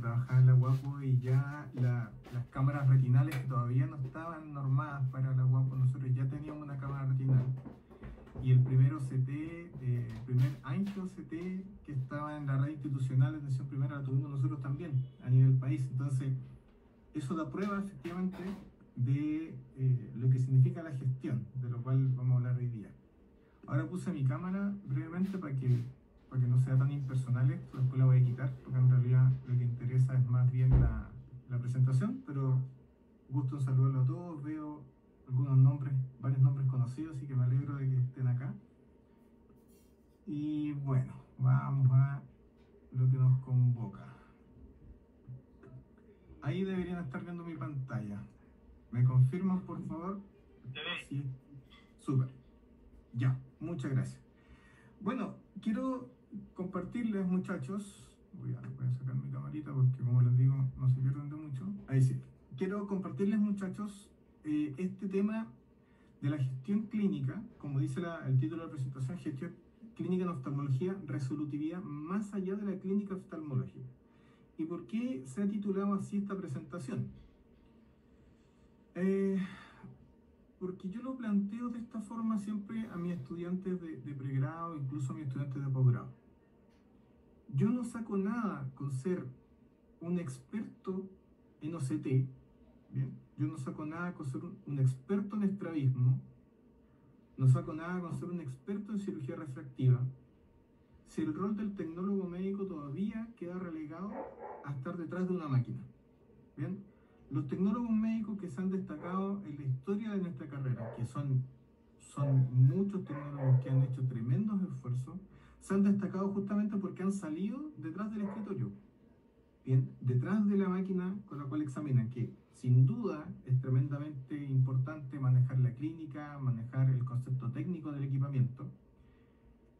trabajaba en la Guapo y ya las cámaras retinales que todavía no estaban normadas para la Guapo, nosotros ya teníamos una cámara retinal. Y el primer OCT, el primer Angio OCT que estaba en la red institucional de atención primaria la tuvimos nosotros también a nivel país. Entonces, eso da prueba efectivamente de lo que significa la gestión, de lo cual vamos a hablar hoy día. Ahora puse mi cámara brevemente para que no sea tan impersonal esto, después la voy a quitar, porque en realidad lo que interesa es más bien la presentación, pero gusto en saludarlo a todos, veo algunos nombres, varios nombres conocidos, así que me alegro de que estén acá. Y bueno, vamos a lo que nos convoca. Ahí deberían estar viendo mi pantalla. ¿Me confirman, por favor? Sí, súper. Ya, muchas gracias. Bueno, quiero compartirles, muchachos, voy a sacar mi camarita porque, como les digo, no se pierden de mucho. Ahí sí. Quiero compartirles, muchachos, este tema de la gestión clínica, como dice el título de la presentación, gestión clínica en oftalmología, resolutividad más allá de la clínica oftalmológica. ¿Y por qué se ha titulado así esta presentación? Porque yo lo planteo de esta forma siempre a mis estudiantes de pregrado, incluso a mis estudiantes de posgrado. Yo no saco nada con ser un experto en OCT, ¿bien? Yo no saco nada con ser un experto en estrabismo, no saco nada con ser un experto en cirugía refractiva, si el rol del tecnólogo médico todavía queda relegado a estar detrás de una máquina. ¿Bien? Los tecnólogos médicos que se han destacado en la historia de nuestra carrera, que son muchos tecnólogos que han hecho tremendos esfuerzos, se han destacado justamente porque han salido detrás del escritorio. Bien, detrás de la máquina con la cual examinan, que sin duda es tremendamente importante manejar la clínica, manejar el concepto técnico del equipamiento,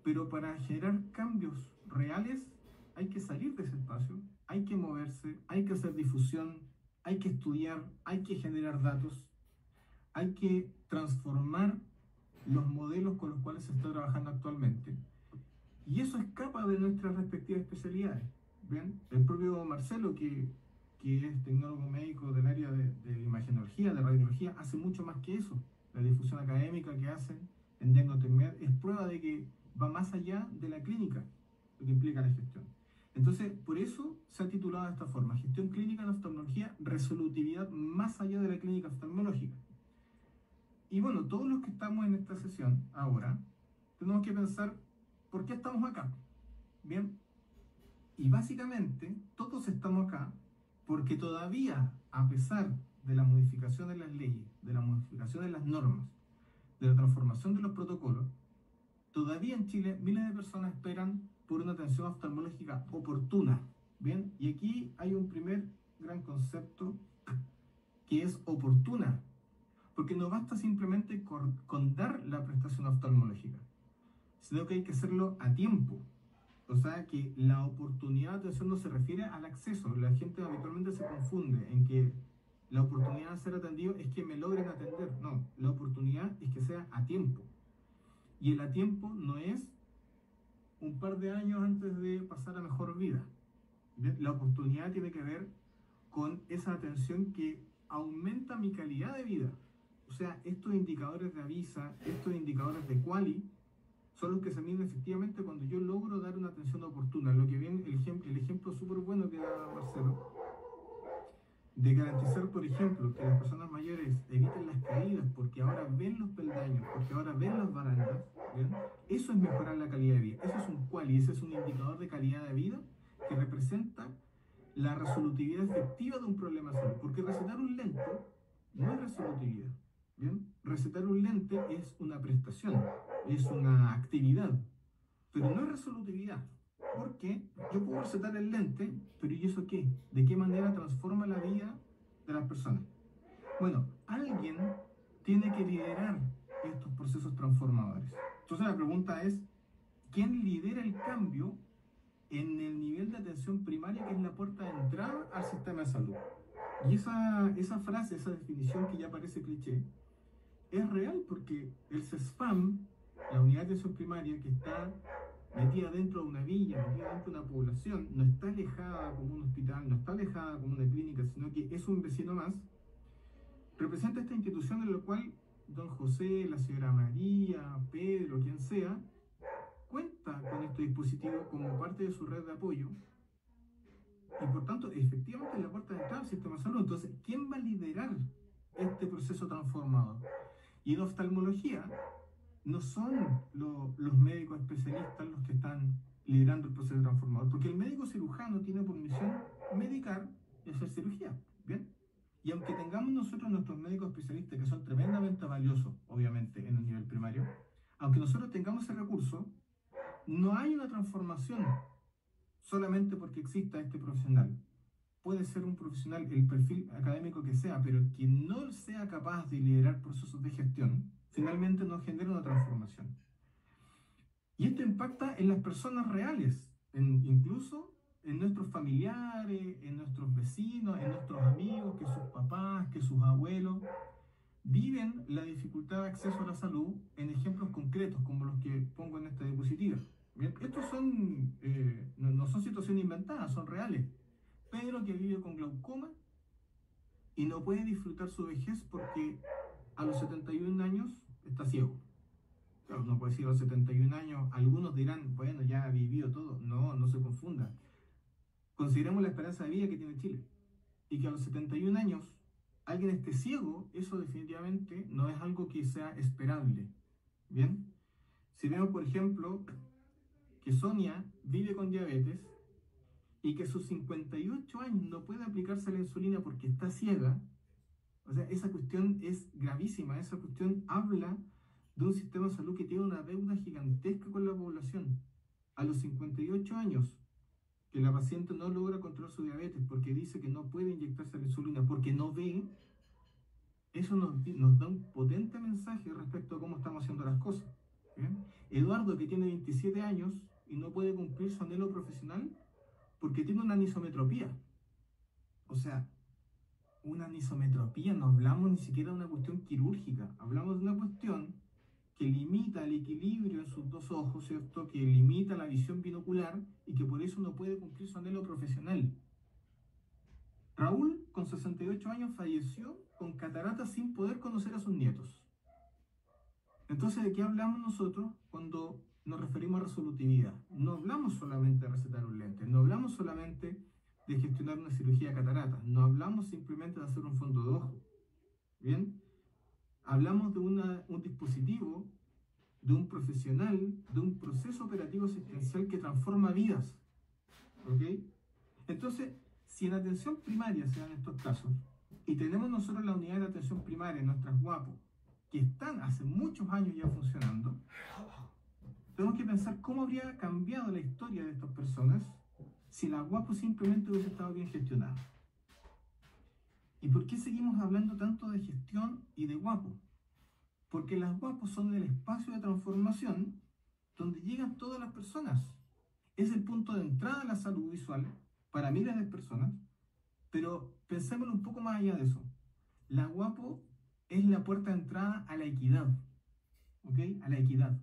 pero para generar cambios reales hay que salir de ese espacio, hay que moverse, hay que hacer difusión, hay que estudiar, hay que generar datos, hay que transformar los modelos con los cuales se está trabajando actualmente. Y eso escapa de nuestras respectivas especialidades. ¿Bien? El propio Marcelo, que es tecnólogo médico del área de imagenología, de radiología, hace mucho más que eso. La difusión académica que hacen en Diagnoterminar es prueba de que va más allá de la clínica, lo que implica la gestión. Entonces, por eso se ha titulado de esta forma: Gestión clínica en oftalmología, resolutividad más allá de la clínica oftalmológica. Y bueno, todos los que estamos en esta sesión ahora, tenemos que pensar, ¿por qué estamos acá? Bien, y básicamente todos estamos acá porque todavía, a pesar de la modificación de las leyes, de la modificación de las normas, de la transformación de los protocolos, todavía en Chile miles de personas esperan por una atención oftalmológica oportuna. Bien, y aquí hay un primer gran concepto que es oportuna, porque no basta simplemente con dar la prestación oftalmológica, sino que hay que hacerlo a tiempo. O sea que la oportunidad de atención no se refiere al acceso. La gente habitualmente se confunde en que la oportunidad de ser atendido es que me logren atender. No, la oportunidad es que sea a tiempo. Y el a tiempo no es un par de años antes de pasar a mejor vida. ¿Bien? La oportunidad tiene que ver con esa atención que aumenta mi calidad de vida. O sea, estos indicadores de AVISA, estos indicadores de QALY, son los que se miden efectivamente cuando yo logro dar una atención oportuna. Lo que viene, el ejemplo súper bueno que da Marcelo, de garantizar, por ejemplo, que las personas mayores eviten las caídas porque ahora ven los peldaños, porque ahora ven las barandas, ¿bien? Eso es mejorar la calidad de vida. Eso es un QALY, ese es un indicador de calidad de vida que representa la resolutividad efectiva de un problema de salud. Porque recetar un lente no es resolutividad. ¿Bien? Recetar un lente es una prestación, es una actividad, pero no es resolutividad. Porque yo puedo recetar el lente, pero ¿y eso qué? ¿De qué manera transforma la vida de las personas? Bueno, alguien tiene que liderar estos procesos transformadores. Entonces la pregunta es, ¿quién lidera el cambio en el nivel de atención primaria, que es la puerta de entrada al sistema de salud? Y esa frase, esa definición que ya parece cliché, es real porque el CESFAM, la unidad de atención primaria que está metida dentro de una villa, metida dentro de una población, no está alejada como un hospital, no está alejada como una clínica, sino que es un vecino más, representa esta institución en la cual don José, la señora María, Pedro, quien sea, cuenta con este dispositivo como parte de su red de apoyo y por tanto efectivamente es la puerta de entrada al sistema de salud. Entonces, ¿quién va a liderar este proceso transformador? Y en oftalmología no son los médicos especialistas los que están liderando el proceso transformador, porque el médico cirujano tiene por misión medicar y hacer cirugía, ¿bien? Y aunque tengamos nosotros nuestros médicos especialistas, que son tremendamente valiosos, obviamente, en el nivel primario, aunque nosotros tengamos ese recurso, no hay una transformación solamente porque exista este profesional. Puede ser un profesional, el perfil académico que sea, pero quien no sea capaz de liderar procesos de gestión, finalmente no genera una transformación. Y esto impacta en las personas reales, incluso en nuestros familiares, en nuestros vecinos, en nuestros amigos, que sus papás, que sus abuelos viven la dificultad de acceso a la salud en ejemplos concretos, como los que pongo en esta diapositiva. Bien, estos son, no son situaciones inventadas, son reales. Pedro, que vive con glaucoma y no puede disfrutar su vejez porque a los 71 años está ciego. Claro, no puede decir a los 71 años, algunos dirán, bueno, ya ha vivido todo. No, no se confunda. Consideremos la esperanza de vida que tiene Chile. Y que a los 71 años alguien esté ciego, eso definitivamente no es algo que sea esperable. ¿Bien? Si vemos, por ejemplo, que Sonia vive con diabetes y que a sus 58 años no puede aplicarse la insulina porque está ciega, o sea, esa cuestión es gravísima, esa cuestión habla de un sistema de salud que tiene una deuda gigantesca con la población. A los 58 años, que la paciente no logra controlar su diabetes porque dice que no puede inyectarse la insulina porque no ve, eso nos da un potente mensaje respecto a cómo estamos haciendo las cosas. ¿Bien? Eduardo, que tiene 27 años y no puede cumplir su anhelo profesional porque tiene una anisometropía. O sea, una anisometropía, no hablamos ni siquiera de una cuestión quirúrgica, hablamos de una cuestión que limita el equilibrio en sus dos ojos, ¿cierto? Que limita la visión binocular y que por eso no puede cumplir su anhelo profesional. Raúl, con 68 años, falleció con cataratas sin poder conocer a sus nietos. Entonces, ¿de qué hablamos nosotros cuando nos referimos a resolutividad? No hablamos solamente de recetar un lente, no hablamos solamente de gestionar una cirugía de cataratas, no hablamos simplemente de hacer un fondo de ojo. ¿Bien? Hablamos de un dispositivo, de un profesional, de un proceso operativo asistencial que transforma vidas. ¿Ok? Entonces, si en atención primaria se dan estos casos, y tenemos nosotros la unidad de atención primaria, nuestras guapos, que están hace muchos años ya funcionando, tenemos que pensar cómo habría cambiado la historia de estas personas si la guapo simplemente hubiese estado bien gestionada. ¿Y por qué seguimos hablando tanto de gestión y de guapo? Porque las guapos son el espacio de transformación donde llegan todas las personas. Es el punto de entrada a la salud visual para miles de personas, pero pensémoslo un poco más allá de eso. La guapo es la puerta de entrada a la equidad, ¿ok? A la equidad.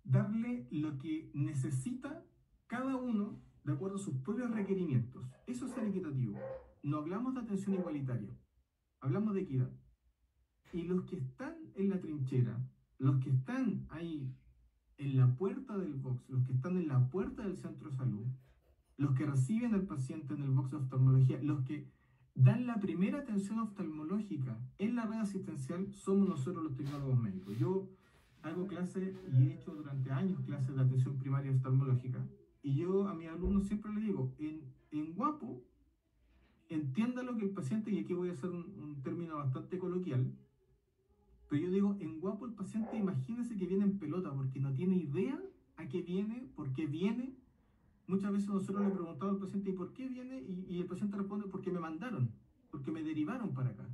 Darle lo que necesita cada uno de acuerdo a sus propios requerimientos. Eso es ser equitativo. No hablamos de atención igualitaria, hablamos de equidad. Y los que están en la trinchera, los que están ahí en la puerta del box, los que están en la puerta del centro de salud, los que reciben al paciente en el box de oftalmología, los que dan la primera atención oftalmológica en la red asistencial, somos nosotros los tecnólogos médicos. Yo hago clases y he hecho durante años clases de atención primaria oftalmológica, y yo a mis alumnos siempre les digo, en guapo, entiéndalo que el paciente, y aquí voy a hacer un término bastante coloquial, pero yo digo, en guapo el paciente, imagínese que viene en pelota porque no tiene idea a qué viene, por qué viene. Muchas veces nosotros le preguntamos al paciente, ¿y por qué viene? Y el paciente responde, porque me mandaron, porque me derivaron para acá.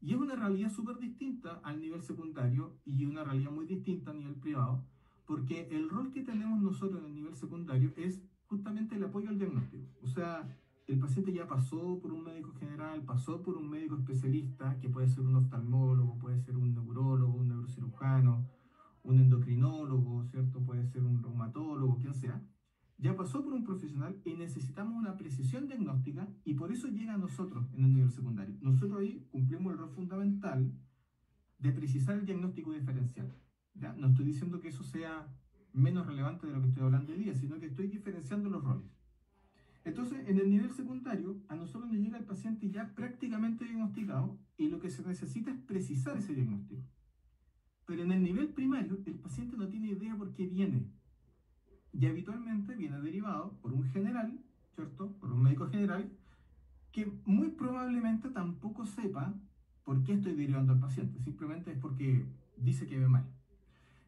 Y es una realidad súper distinta al nivel secundario y una realidad muy distinta a nivel privado, porque el rol que tenemos nosotros en el nivel secundario es justamente el apoyo al diagnóstico. O sea, el paciente ya pasó por un médico general, pasó por un médico especialista, que puede ser un oftalmólogo, puede ser un neurólogo, un neurocirujano, un endocrinólogo, ¿cierto? Puede ser un reumatólogo, quien sea, ya pasó por un profesional y necesitamos una precisión diagnóstica y por eso llega a nosotros en el nivel secundario. Nosotros ahí cumplimos el rol fundamental de precisar el diagnóstico diferencial. ¿Ya? No estoy diciendo que eso sea menos relevante de lo que estoy hablando hoy día, sino que estoy diferenciando los roles. Entonces, en el nivel secundario, a nosotros nos llega el paciente ya prácticamente diagnosticado y lo que se necesita es precisar ese diagnóstico. Pero en el nivel primario, el paciente no tiene idea por qué viene. Y habitualmente viene derivado por un general, ¿cierto? Por un médico general, que muy probablemente tampoco sepa por qué estoy derivando al paciente. Simplemente es porque dice que ve mal.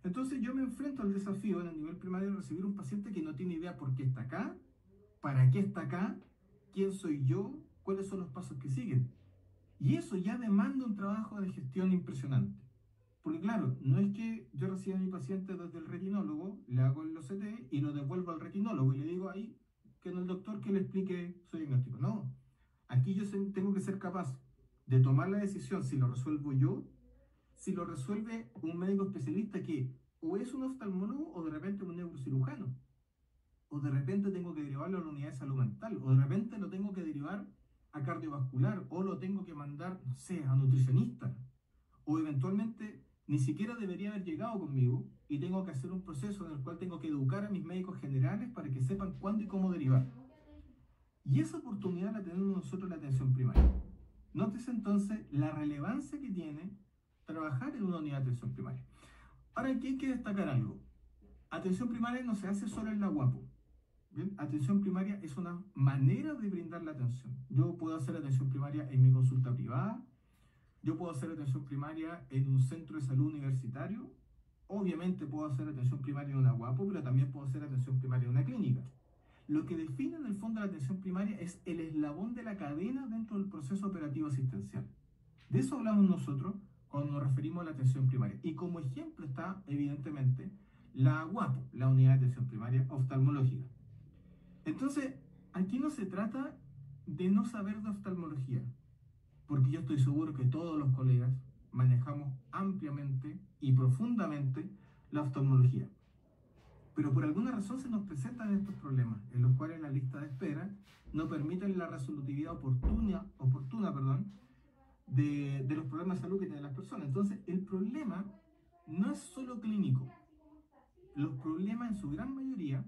Entonces yo me enfrento al desafío en el nivel primario de recibir un paciente que no tiene idea por qué está acá, para qué está acá, quién soy yo, cuáles son los pasos que siguen. Y eso ya demanda un trabajo de gestión impresionante. Porque claro, no es que yo reciba a mi paciente desde el retinólogo, le hago el OCT y lo devuelvo al retinólogo y le digo ahí que no el doctor que le explique su diagnóstico. No, aquí yo tengo que ser capaz de tomar la decisión si lo resuelvo yo, si lo resuelve un médico especialista que o es un oftalmólogo o de repente un neurocirujano, o de repente tengo que derivarlo a la unidad de salud mental, o de repente lo tengo que derivar a cardiovascular, o lo tengo que mandar, no sé, a nutricionista, o eventualmente ni siquiera debería haber llegado conmigo y tengo que hacer un proceso en el cual tengo que educar a mis médicos generales para que sepan cuándo y cómo derivar. Y esa oportunidad la tenemos nosotros en la atención primaria. Nótese entonces la relevancia que tiene trabajar en una unidad de atención primaria. Ahora aquí hay que destacar algo. Atención primaria no se hace solo en la UAPO. ¿Bien? Atención primaria es una manera de brindar la atención. Yo puedo hacer atención primaria en mi consulta privada, yo puedo hacer atención primaria en un centro de salud universitario, obviamente puedo hacer atención primaria en una UAPO, pero también puedo hacer atención primaria en una clínica. Lo que define en el fondo la atención primaria es el eslabón de la cadena dentro del proceso operativo asistencial. De eso hablamos nosotros cuando nos referimos a la atención primaria. Y como ejemplo está, evidentemente, la UAPO, la Unidad de Atención Primaria Oftalmológica. Entonces, aquí no se trata de no saber de oftalmología, porque yo estoy seguro que todos los colegas manejamos ampliamente y profundamente la oftalmología. Pero por alguna razón se nos presentan estos problemas, en los cuales la lista de espera no permiten la resolutividad oportuna de los problemas de salud que tienen las personas. Entonces, el problema no es solo clínico. Los problemas en su gran mayoría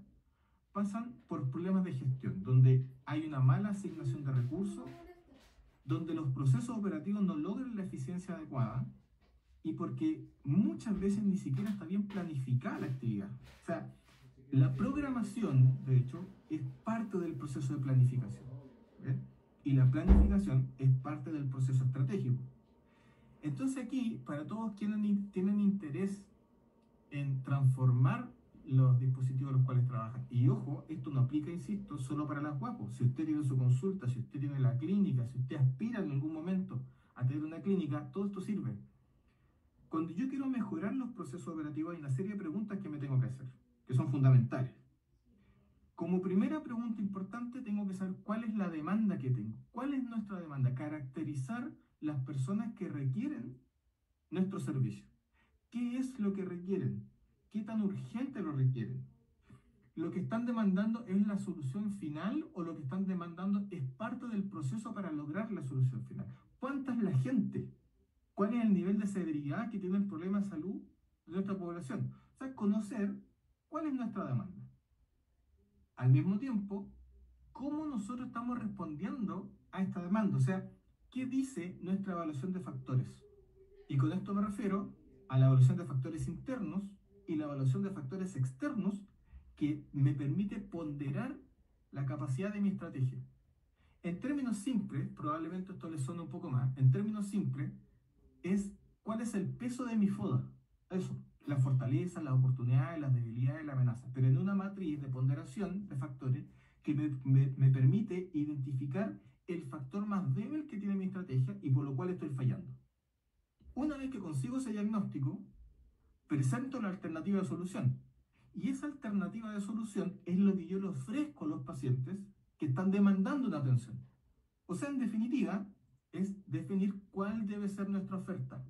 pasan por problemas de gestión, donde hay una mala asignación de recursos, donde los procesos operativos no logran la eficiencia adecuada y porque muchas veces ni siquiera está bien planificada la actividad. O sea, la programación, de hecho, es parte del proceso de planificación. ¿Ven? Y la planificación es parte del proceso estratégico. Entonces aquí, para todos quienes tienen interés en transformar los dispositivos en los cuales trabajan. Y ojo, esto no aplica, insisto, solo para las guapos. Si usted tiene su consulta, si usted tiene la clínica, si usted aspira en algún momento a tener una clínica, todo esto sirve. Cuando yo quiero mejorar los procesos operativos, hay una serie de preguntas que me tengo que hacer, que son fundamentales. Como primera pregunta importante, tengo que saber cuál es la demanda que tengo. ¿Cuál es nuestra demanda? Caracterizar las personas que requieren nuestro servicio. ¿Qué es lo que requieren? ¿Qué tan urgente lo requieren? ¿Lo que están demandando es la solución final o lo que están demandando es parte del proceso para lograr la solución final? ¿Cuánta es la gente? ¿Cuál es el nivel de severidad que tiene el problema de salud de nuestra población? O sea, conocer cuál es nuestra demanda. Al mismo tiempo, cómo nosotros estamos respondiendo a esta demanda. O sea, ¿qué dice nuestra evaluación de factores? Y con esto me refiero a la evaluación de factores internos y la evaluación de factores externos que me permite ponderar la capacidad de mi estrategia. En términos simples, probablemente esto les suena un poco más, en términos simples, es cuál es el peso de mi FODA. Eso, las fortalezas, las oportunidades, las debilidades, las amenazas. Pero en una matriz de ponderación de factores que me permite identificar el factor más débil que tiene mi estrategia y por lo cual estoy fallando. Una vez que consigo ese diagnóstico, presento la alternativa de solución. Y esa alternativa de solución es lo que yo le ofrezco a los pacientes que están demandando una atención. O sea, en definitiva, es definir cuál debe ser nuestra oferta.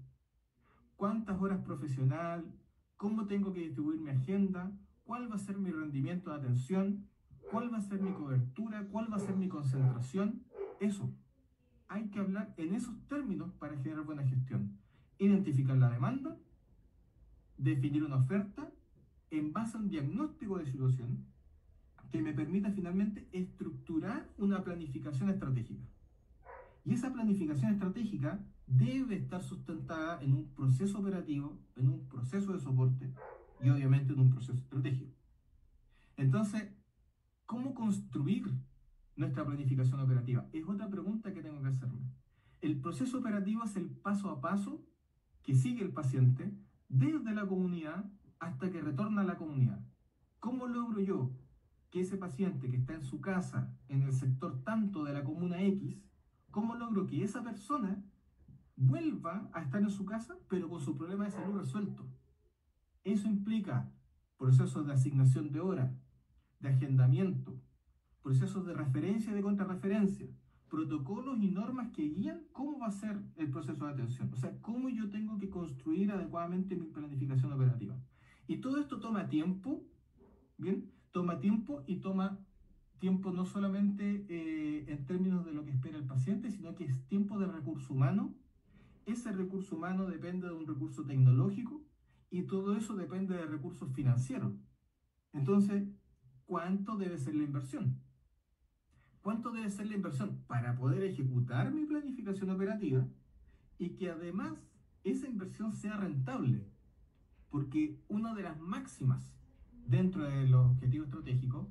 ¿Cuántas horas profesional? cómo tengo que distribuir mi agenda, cuál va a ser mi rendimiento de atención, cuál va a ser mi cobertura, cuál va a ser mi concentración. Eso, hay que hablar en esos términos para generar buena gestión. Identificar la demanda, definir una oferta en base a un diagnóstico de situación que me permita finalmente estructurar una planificación estratégica. Y esa planificación estratégica debe estar sustentada en un proceso operativo, en un proceso de soporte y obviamente en un proceso estratégico. Entonces, ¿cómo construir nuestra planificación operativa? Es otra pregunta que tengo que hacerme. El proceso operativo es el paso a paso que sigue el paciente desde la comunidad hasta que retorna a la comunidad. ¿Cómo logro yo que ese paciente que está en su casa, en el sector tanto de la comuna X, cómo logro que esa persona vuelva a estar en su casa, pero con su problema de salud resuelto? Eso implica procesos de asignación de hora, de agendamiento, procesos de referencia y de contrarreferencia, protocolos y normas que guían cómo va a ser el proceso de atención, o sea, cómo yo tengo que construir adecuadamente mi planificación operativa. Y todo esto toma tiempo, ¿bien? Toma tiempo y toma tiempo no solamente en términos de lo que espera el paciente, sino que es tiempo de recurso humano. Ese recurso humano depende de un recurso tecnológico y todo eso depende de recursos financieros. Entonces, ¿cuánto debe ser la inversión? ¿Cuánto debe ser la inversión para poder ejecutar mi planificación operativa y que además esa inversión sea rentable? Porque una de las máximas dentro de los objetivos estratégicos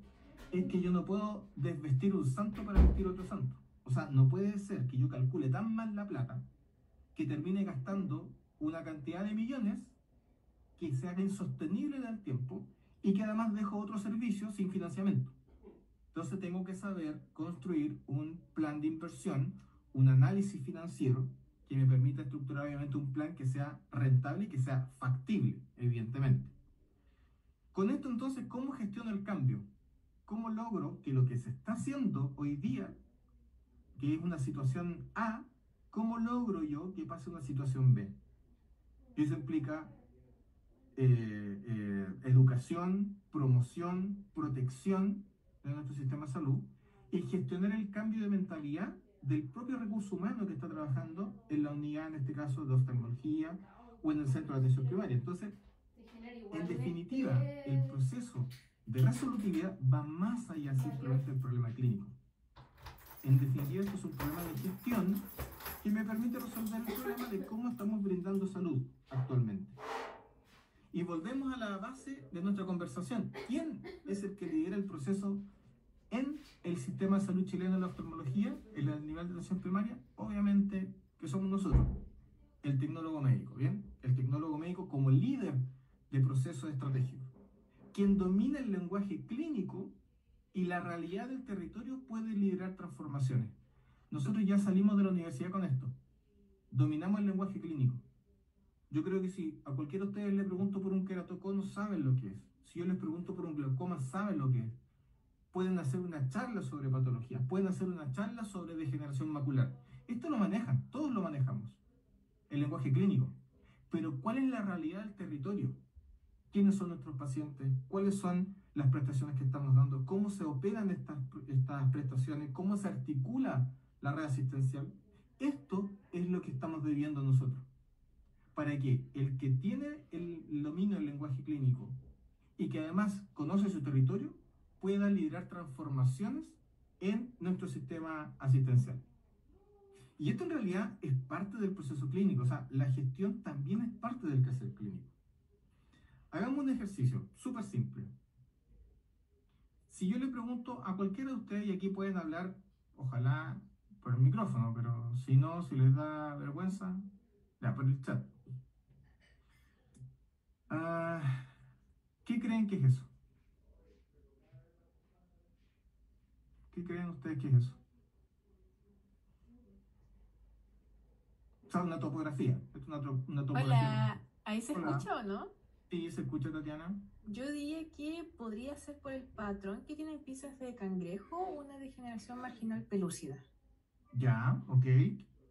es que yo no puedo desvestir un santo para vestir otro santo. O sea, no puede ser que yo calcule tan mal la plata que termine gastando una cantidad de millones que sea insostenible en el tiempo y que además dejo otros servicios sin financiamiento. Entonces tengo que saber construir un plan de inversión, un análisis financiero que me permita estructurar obviamente un plan que sea rentable y que sea factible, evidentemente. Con esto entonces, ¿cómo gestiono el cambio? ¿Cómo logro que lo que se está haciendo hoy día, que es una situación A, cómo logro yo que pase a una situación B? Y eso implica educación, promoción, protección de nuestro sistema de salud y gestionar el cambio de mentalidad del propio recurso humano que está trabajando en la unidad, en este caso de oftalmología o en el centro de atención primaria. Entonces, en definitiva, el proceso de resolutividad va más allá simplemente del problema clínico. En definitiva, esto es un problema de gestión que me permite resolver el problema de cómo estamos brindando salud actualmente. Y volvemos a la base de nuestra conversación. ¿Quién es el que lidera el proceso en el sistema de salud chileno de la oftalmología, en el nivel de atención primaria? Obviamente que somos nosotros, el tecnólogo médico, ¿bien? El tecnólogo médico como líder de procesos estratégicos. Quien domina el lenguaje clínico y la realidad del territorio puede liderar transformaciones. Nosotros ya salimos de la universidad con esto. Dominamos el lenguaje clínico. Yo creo que si a cualquiera de ustedes le pregunto por un queratocono, saben lo que es. Si yo les pregunto por un glaucoma, saben lo que es. Pueden hacer una charla sobre patologías, pueden hacer una charla sobre degeneración macular. Esto lo manejan, todos lo manejamos, el lenguaje clínico. Pero ¿cuál es la realidad del territorio? ¿Quiénes son nuestros pacientes? ¿Cuáles son las prestaciones que estamos dando? ¿Cómo se operan estas prestaciones? ¿Cómo se articula la red asistencial? Esto es lo que estamos viviendo nosotros. Para que el que tiene el dominio del lenguaje clínico y que además conoce su territorio pueda liderar transformaciones en nuestro sistema asistencial. Y esto en realidad es parte del proceso clínico, o sea, la gestión también es parte del quehacer clínico. Hagamos un ejercicio súper simple. Si yo le pregunto a cualquiera de ustedes, y aquí pueden hablar, ojalá por el micrófono, pero si no, si les da vergüenza, ya por el chat. ¿Qué creen que es eso? ¿Qué creen ustedes que es eso? O sea, una topografía. Es una topografía. Hola, ¿ahí se Hola. escucha o no? Sí, se escucha, Tatiana. Yo diría que podría ser por el patrón que tienen piezas de cangrejo o una degeneración marginal pelúcida. Ya, ok.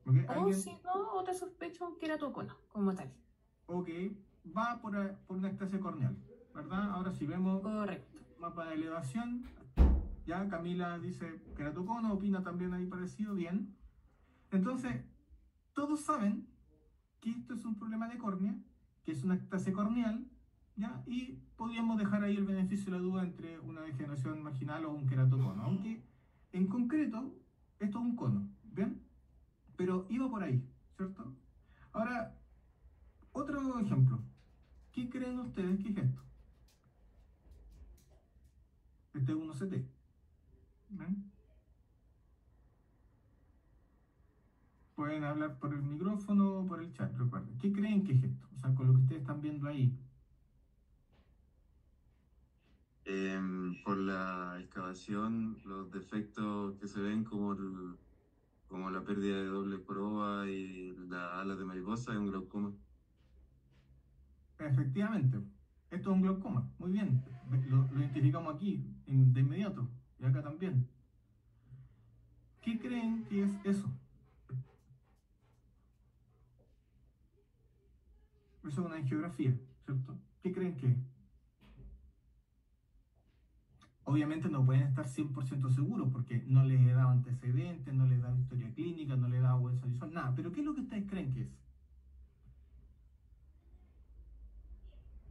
Ok, O alguien. si no, otra sospecha un queratocono como tal. Ok. va por una ectasia corneal, ¿verdad? Ahora si vemos Correcto. mapa de elevación, ya Camila dice queratocono, opina también ahí parecido, bien. Entonces, todos saben que esto es un problema de córnea, que es una ectasia corneal, ¿ya? Y podríamos dejar ahí el beneficio de la duda entre una degeneración marginal o un queratocono, aunque en concreto esto es un cono, ¿bien? Pero iba por ahí, ¿cierto? Ahora, otro ejemplo. ¿Qué creen ustedes que es esto? Este es un OCT. ¿Ven? Pueden hablar por el micrófono o por el chat, recuerden. ¿Qué creen que es esto? O sea, con lo que ustedes están viendo ahí. Por la excavación, los defectos que se ven como la pérdida de doble joroba y las alas de mariposa es un glaucoma. Efectivamente, esto es un glaucoma. Muy bien, lo identificamos aquí de inmediato y acá también. ¿Qué creen que es eso? Eso es una angiografía, ¿cierto? ¿Qué creen que es? Obviamente no pueden estar 100% seguros porque no les he dado antecedentes, no les he dado historia clínica, no les he dado hueso visual, nada. Pero ¿qué es lo que ustedes creen que es?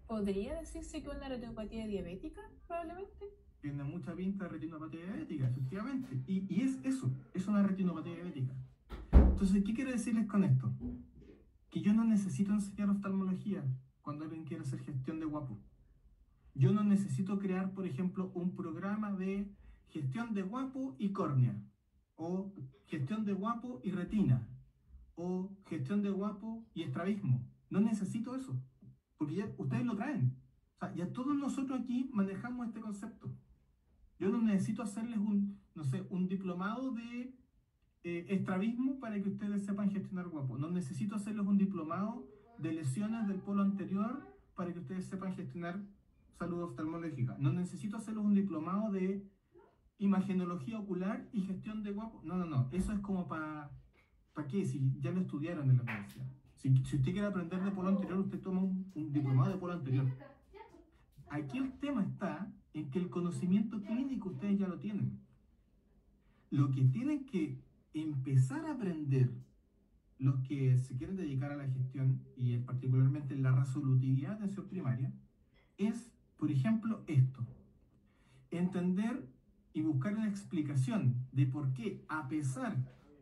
¿Podría decirse que una retinopatía diabética, probablemente? Tiene mucha pinta de retinopatía diabética, efectivamente. Y es eso, es una retinopatía diabética. Entonces, ¿qué quiero decirles con esto? Que yo no necesito enseñar oftalmología cuando alguien quiere hacer gestión de guapo. Yo no necesito crear, por ejemplo, un programa de gestión de guapo y córnea, o gestión de guapo y retina, o gestión de guapo y estrabismo. No necesito eso, porque ya ustedes lo traen. O sea, ya todos nosotros aquí manejamos este concepto. Yo no necesito hacerles no sé, un diplomado de estrabismo para que ustedes sepan gestionar guapo. No necesito hacerles un diplomado de lesiones del polo anterior para que ustedes sepan gestionar salud oftalmológica. No necesito hacerles un diplomado de imagenología ocular y gestión de guapo. No, no, no. Eso es como para qué, si ya lo estudiaron en la universidad. Si usted quiere aprender de polo anterior, usted toma un diplomado de polo anterior. Aquí el tema está en que el conocimiento clínico ustedes ya lo tienen. Lo que tienen que empezar a aprender los que se quieren dedicar a la gestión y particularmente la resolutividad de atención primaria es, por ejemplo, esto. Entender y buscar una explicación de por qué, a pesar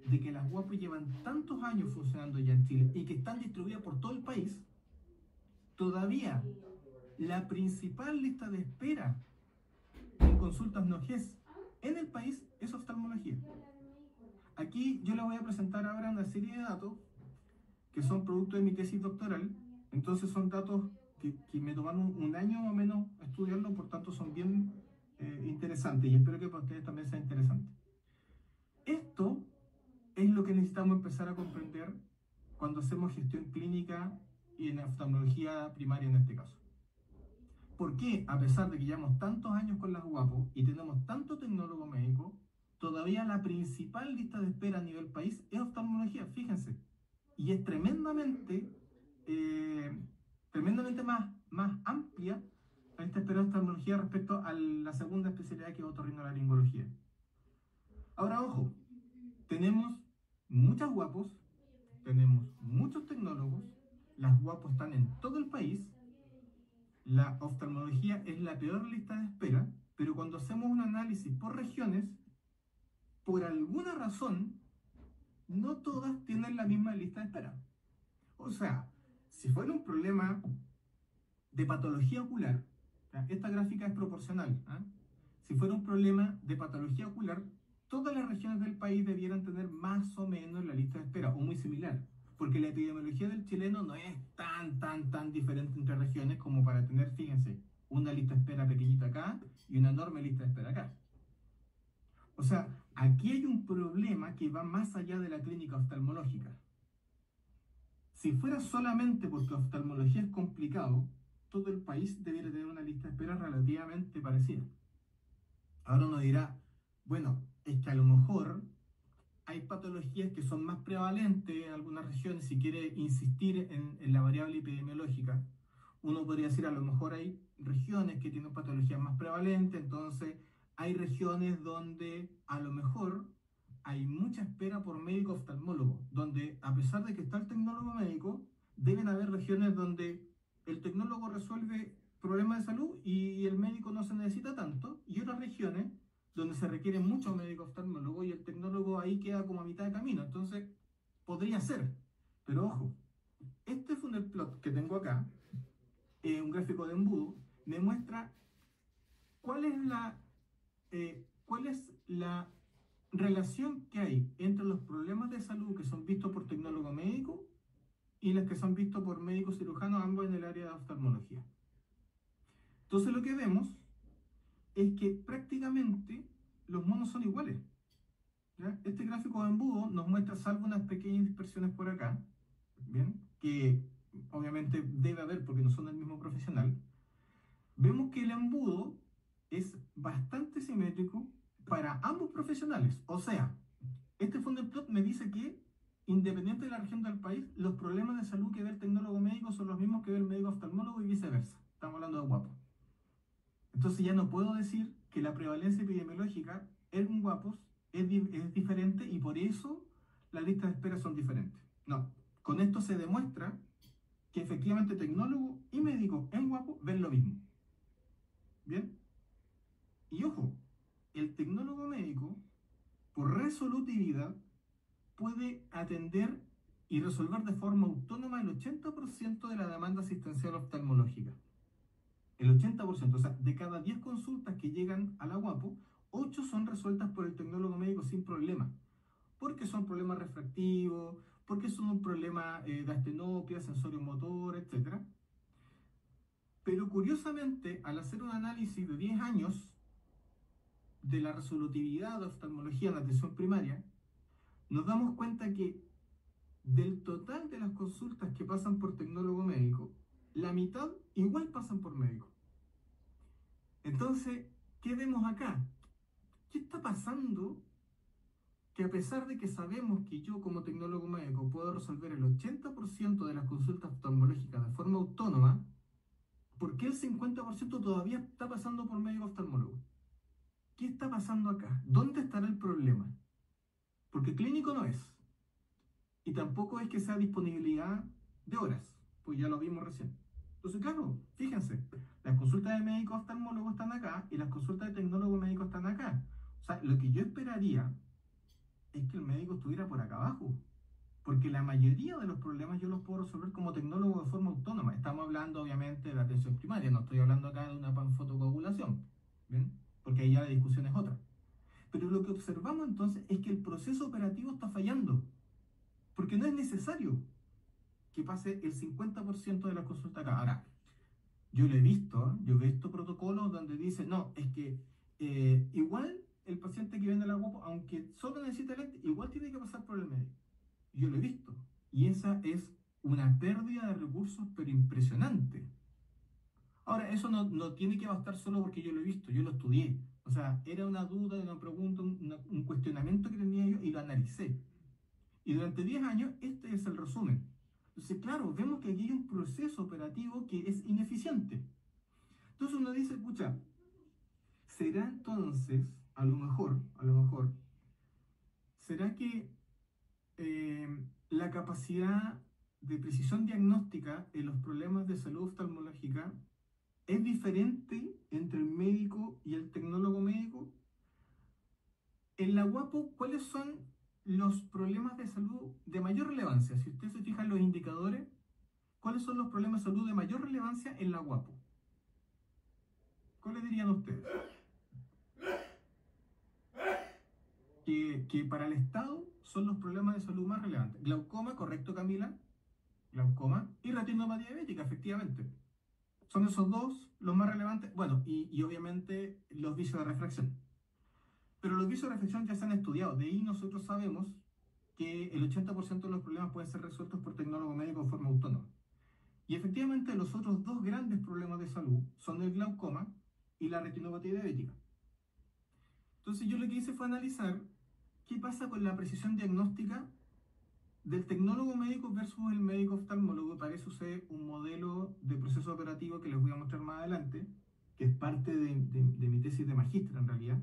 de que las guapas llevan tantos años funcionando ya en Chile y que están distribuidas por todo el país, todavía la principal lista de espera en consultas no GES en el país es oftalmología. Aquí yo les voy a presentar ahora una serie de datos que son producto de mi tesis doctoral. Entonces son datos que me tomaron un año o menos estudiarlo, por tanto son bien interesantes y espero que para ustedes también sea interesante. Esto es lo que necesitamos empezar a comprender cuando hacemos gestión clínica y en oftalmología primaria en este caso. ¿Por qué, a pesar de que llevamos tantos años con las guapo y tenemos tanto tecnólogo médico, todavía la principal lista de espera a nivel país es oftalmología? Fíjense. Y es tremendamente más amplia esta espera de oftalmología respecto a la segunda especialidad que es otorrinolaringología. Ahora, ojo, tenemos muchas guapos, tenemos muchos tecnólogos, las guapos están en todo el país, la oftalmología es la peor lista de espera, pero cuando hacemos un análisis por regiones, por alguna razón, no todas tienen la misma lista de espera. O sea, si fuera un problema de patología ocular, esta gráfica es proporcional, ¿eh? Si fuera un problema de patología ocular, todas las regiones del país debieran tener más o menos la lista de espera, o muy similar, porque la epidemiología del chileno no es tan diferente entre regiones como para tener, fíjense, una lista de espera pequeñita acá y una enorme lista de espera acá. O sea, aquí hay un problema que va más allá de la clínica oftalmológica. Si fuera solamente porque oftalmología es complicado, todo el país debería tener una lista de espera relativamente parecida. Ahora uno dirá, bueno, es que a lo mejor hay patologías que son más prevalentes en algunas regiones si quiere insistir en la variable epidemiológica, uno podría decir, a lo mejor hay regiones que tienen patologías más prevalentes, entonces hay regiones donde a lo mejor hay mucha espera por médico oftalmólogo, donde a pesar de que está el tecnólogo médico, deben haber regiones donde el tecnólogo resuelve problemas de salud y el médico no se necesita tanto, y otras regiones donde se requiere mucho médico oftalmólogo y el tecnólogo ahí queda como a mitad de camino. Entonces, podría ser, pero ojo, este funnel plot que tengo acá, un gráfico de embudo, me muestra cuál cuál es la relación que hay entre los problemas de salud que son vistos por tecnólogo médico y los que son vistos por médicos cirujanos, ambos en el área de oftalmología. Entonces lo que vemos es que prácticamente los monos son iguales. ¿Ya? Este gráfico de embudo nos muestra, salvo unas pequeñas dispersiones por acá, ¿bien? Que obviamente debe haber porque no son del mismo profesional. Vemos que el embudo es bastante simétrico para ambos profesionales. O sea, este funnel plot me dice que, independiente de la región del país, los problemas de salud que ve el tecnólogo médico son los mismos que ve el médico oftalmólogo y viceversa. Estamos hablando de guapos. Entonces ya no puedo decir que la prevalencia epidemiológica en guapos es diferente y por eso las listas de espera son diferentes. No, con esto se demuestra que efectivamente tecnólogo y médico en guapos ven lo mismo. ¿Bien? Y ojo, el tecnólogo médico, por resolutividad, puede atender y resolver de forma autónoma el 80% de la demanda asistencial oftalmológica. El 80%, o sea, de cada 10 consultas que llegan a la guapo, 8 son resueltas por el tecnólogo médico sin problema. Porque son problemas refractivos, porque son un problema de astenopia, sensorio motor, etc. Pero curiosamente, al hacer un análisis de 10 años de la resolutividad de oftalmología en la atención primaria, nos damos cuenta que del total de las consultas que pasan por tecnólogo médico, la mitad igual pasan por médico. Entonces, ¿qué vemos acá? ¿Qué está pasando? Que a pesar de que sabemos que yo como tecnólogo médico puedo resolver el 80% de las consultas oftalmológicas de forma autónoma, ¿por qué el 50% todavía está pasando por médico oftalmólogo? ¿Qué está pasando acá? ¿Dónde estará el problema? Porque clínico no es. Y tampoco es que sea disponibilidad de horas, pues ya lo vimos recién. Entonces, claro, fíjense, las consultas de médico oftalmólogo están acá y las consultas de tecnólogo médico están acá. O sea, lo que yo esperaría es que el médico estuviera por acá abajo, porque la mayoría de los problemas yo los puedo resolver como tecnólogo de forma autónoma. Estamos hablando obviamente de la atención primaria, no estoy hablando acá de una panfotocoagulación, ¿bien? Porque ahí ya la discusión es otra. Pero lo que observamos entonces es que el proceso operativo está fallando, porque no es necesario que pase el 50% de las consultas acá. Ahora, yo he visto protocolos donde dice, no, es que igual el paciente que viene a la guapo, aunque solo necesita lente, igual tiene que pasar por el médico. Yo lo he visto. Y esa es una pérdida de recursos, pero impresionante. Ahora, eso no tiene que bastar solo porque yo lo he visto, yo lo estudié. O sea, era una duda, una pregunta, un cuestionamiento que tenía yo y lo analicé. Y durante 10 años, este es el resumen. Entonces, claro, vemos que aquí hay un proceso operativo que es ineficiente. Entonces uno dice, pucha, ¿será entonces, a lo mejor, será que la capacidad de precisión diagnóstica en los problemas de salud oftalmológica es diferente entre el médico y el tecnólogo médico? En la guapo, ¿cuáles son los problemas de salud de mayor relevancia? Si usted se fija en los indicadores, ¿cuáles son los problemas de salud de mayor relevancia en la guapo? ¿Cuáles dirían ustedes? Que para el Estado son los problemas de salud más relevantes. Glaucoma, correcto Camila, glaucoma y retinopatía diabética, efectivamente. Son esos dos los más relevantes. Bueno, y obviamente los vicios de refracción. Pero los vicios de refracción ya se han estudiado. De ahí nosotros sabemos que el 80% de los problemas pueden ser resueltos por tecnólogo médico de forma autónoma. Y efectivamente los otros dos grandes problemas de salud son el glaucoma y la retinopatía diabética. Entonces yo lo que hice fue analizar qué pasa con la precisión diagnóstica del tecnólogo médico versus el médico oftalmólogo, para eso usé un modelo de proceso operativo que les voy a mostrar más adelante, que es parte de mi tesis de magíster en realidad,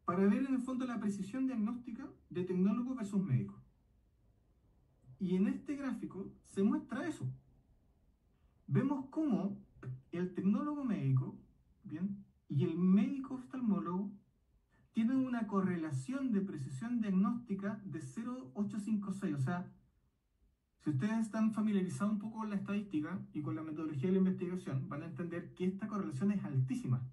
para ver en el fondo la precisión diagnóstica de tecnólogo versus médico. Y en este gráfico se muestra eso. Vemos cómo el tecnólogo médico, ¿bien?, y el médico oftalmólogo tienen una correlación de precisión diagnóstica de 0,856. O sea, si ustedes están familiarizados un poco con la estadística y con la metodología de la investigación, van a entender que esta correlación es altísima.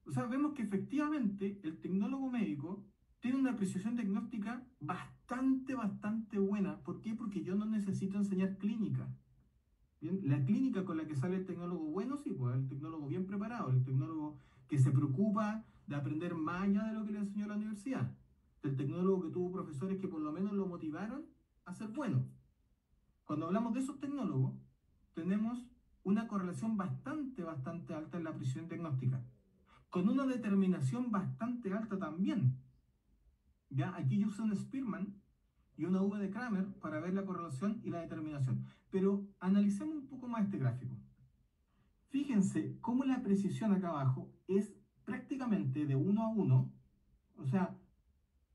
O sea, vemos que efectivamente el tecnólogo médico tiene una precisión diagnóstica bastante buena. ¿Por qué? Porque yo no necesito enseñar clínica. ¿Bien? La clínica con la que sale el tecnólogo bueno, sí, pues el tecnólogo bien preparado, el tecnólogo que se preocupa de aprender más allá de lo que le enseñó la universidad, del tecnólogo que tuvo profesores que por lo menos lo motivaron a ser bueno. Cuando hablamos de esos tecnólogos, tenemos una correlación bastante alta en la precisión diagnóstica, con una determinación bastante alta también. ¿Ya? Aquí yo usé un Spearman y una V de Kramer para ver la correlación y la determinación. Pero analicemos un poco más este gráfico. Fíjense cómo la precisión acá abajo es prácticamente de 1 a 1, o sea,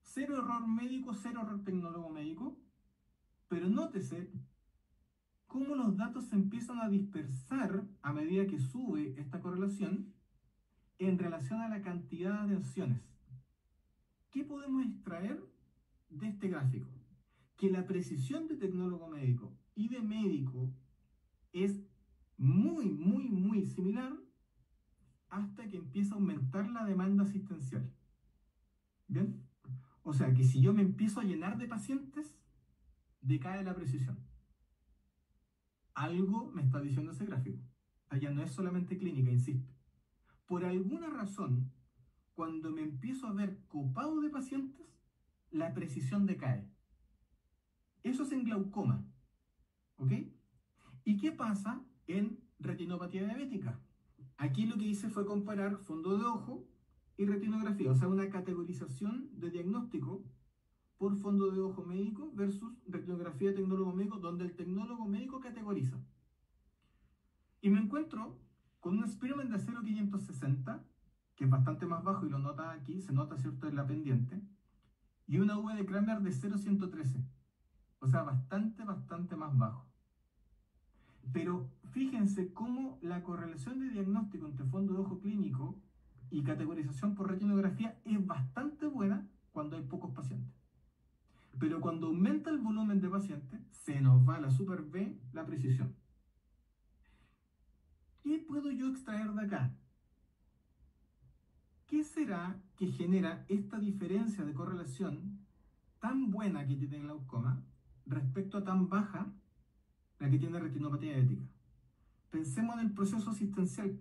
0 error médico, 0 error tecnólogo médico, pero nótese cómo los datos se empiezan a dispersar a medida que sube esta correlación en relación a la cantidad de opciones. ¿Qué podemos extraer de este gráfico? Que la precisión de tecnólogo médico y de médico es muy similar hasta que empieza a aumentar la demanda asistencial. ¿Bien? O sea que si yo me empiezo a llenar de pacientes, decae la precisión. Algo me está diciendo ese gráfico. Allá no es solamente clínica, insisto. Por alguna razón, cuando me empiezo a ver copado de pacientes, la precisión decae. Eso es en glaucoma. ¿Ok? ¿Y qué pasa en retinopatía diabética? Aquí lo que hice fue comparar fondo de ojo y retinografía, o sea, una categorización de diagnóstico por fondo de ojo médico versus retinografía de tecnólogo médico, donde el tecnólogo médico categoriza. Y me encuentro con un Spearman de 0,560, que es bastante más bajo y lo nota aquí, se nota, ¿cierto?, en la pendiente, y una V de Kramer de 0,113, o sea, bastante más bajo. Pero fíjense cómo la correlación de diagnóstico entre fondo de ojo clínico y categorización por retinografía es bastante buena cuando hay pocos pacientes. Pero cuando aumenta el volumen de pacientes, se nos va la super B, la precisión. ¿Qué puedo yo extraer de acá? ¿Qué será que genera esta diferencia de correlación tan buena que tiene el glaucoma respecto a tan baja la que tiene retinopatía diabética? Pensemos en el proceso asistencial,